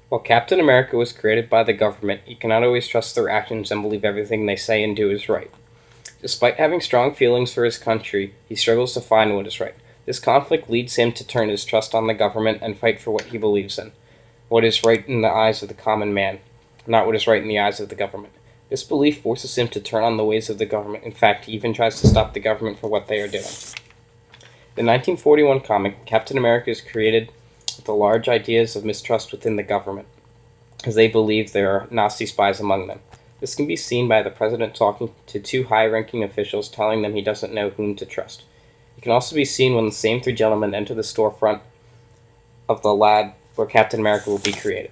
While Captain America was created by the government, he cannot always trust their actions and believe everything they say and do is right. Despite having strong feelings for his country, he struggles to find what is right. This conflict leads him to turn his trust on the government and fight for what he believes in, what is right in the eyes of the common man, not what is right in the eyes of the government. This belief forces him to turn on the ways of the government. In fact, he even tries to stop the government for what they are doing. The 1941 comic, Captain America is created with the large ideas of mistrust within the government, as they believe there are Nazi spies among them. This can be seen by the president talking to two high-ranking officials telling them he doesn't know whom to trust. It can also be seen when the same three gentlemen enter the storefront of the lab where Captain America will be created.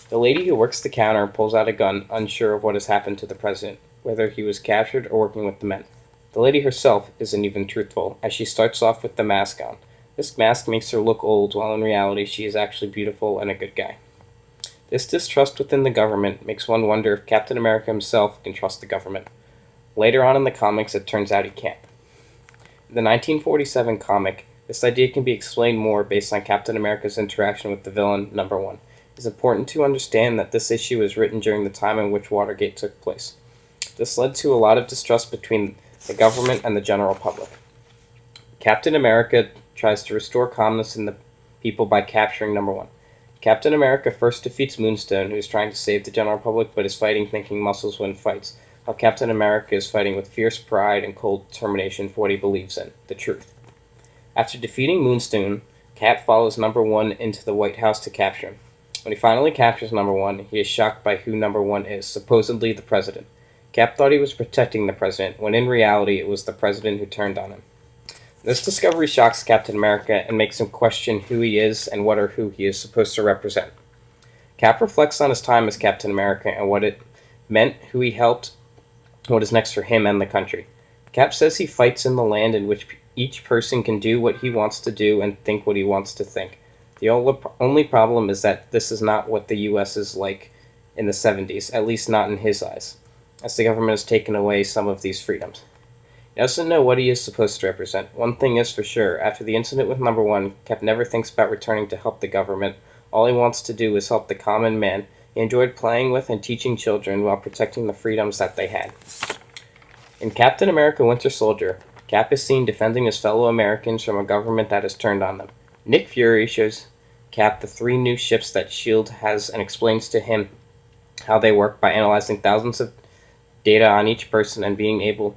The lady who works the counter pulls out a gun, unsure of what has happened to the president, whether he was captured or working with the men. The lady herself isn't even truthful, as she starts off with the mask on. This mask makes her look old, while in reality she is actually beautiful and a good guy. This distrust within the government makes one wonder if Captain America himself can trust the government. Later on in the comics, it turns out he can't. In the 1947 comic, this idea can be explained more based on Captain America's interaction with the villain, Number One. It is important to understand that this issue was written during the time in which Watergate took place. This led to a lot of distrust between the government and the general public. Captain America tries to restore calmness in the people by capturing Number One. Captain America first defeats Moonstone, who is trying to save the general public but is fighting thinking muscles win fights, while Captain America is fighting with fierce pride and cold determination for what he believes in, the truth. After defeating Moonstone, Cap follows Number One into the White House to capture him. When he finally captures Number One, he is shocked by who Number One is, supposedly the president. Cap thought he was protecting the president, when in reality it was the president who turned on him. This discovery shocks Captain America and makes him question who he is and what or who he is supposed to represent. Cap reflects on his time as Captain America and what it meant, who he helped, what is next for him and the country. Cap says he fights in the land in which each person can do what he wants to do and think what he wants to think. The only problem is that this is not what the U.S. is like in the 70s, at least not in his eyes, as the government has taken away some of these freedoms. He doesn't know what he is supposed to represent. One thing is for sure, after the incident with Number One, Cap never thinks about returning to help the government. All he wants to do is help the common man. He enjoyed playing with and teaching children while protecting the freedoms that they had. In Captain America Winter Soldier, Cap is seen defending his fellow Americans from a government that has turned on them. Nick Fury shows Cap the 3 new ships that S.H.I.E.L.D. has and explains to him how they work by analyzing thousands of data on each person and being able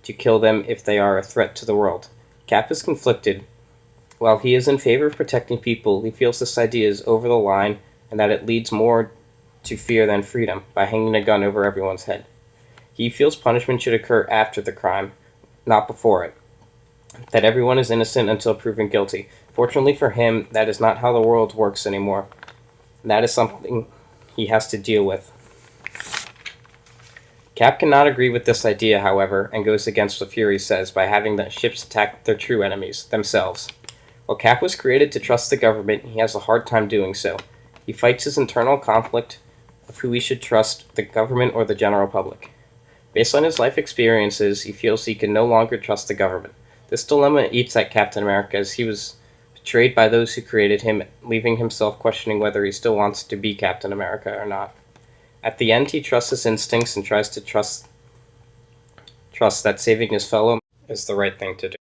to kill them if they are a threat to the world. Cap is conflicted. While he is in favor of protecting people, he feels this idea is over the line and that it leads more to fear than freedom by hanging a gun over everyone's head. He feels punishment should occur after the crime, not before it. That everyone is innocent until proven guilty. Fortunately for him, that is not how the world works anymore. That is something he has to deal with. Cap cannot agree with this idea, however, and goes against what Fury says by having the ships attack their true enemies, themselves. While Cap was created to trust the government, he has a hard time doing so. He fights his internal conflict of who he should trust, the government or the general public. Based on his life experiences, he feels he can no longer trust the government. This dilemma eats at Captain America as he was betrayed by those who created him, leaving himself questioning whether he still wants to be Captain America or not. At the end, he trusts his instincts and tries to trust that saving his fellow is the right thing to do.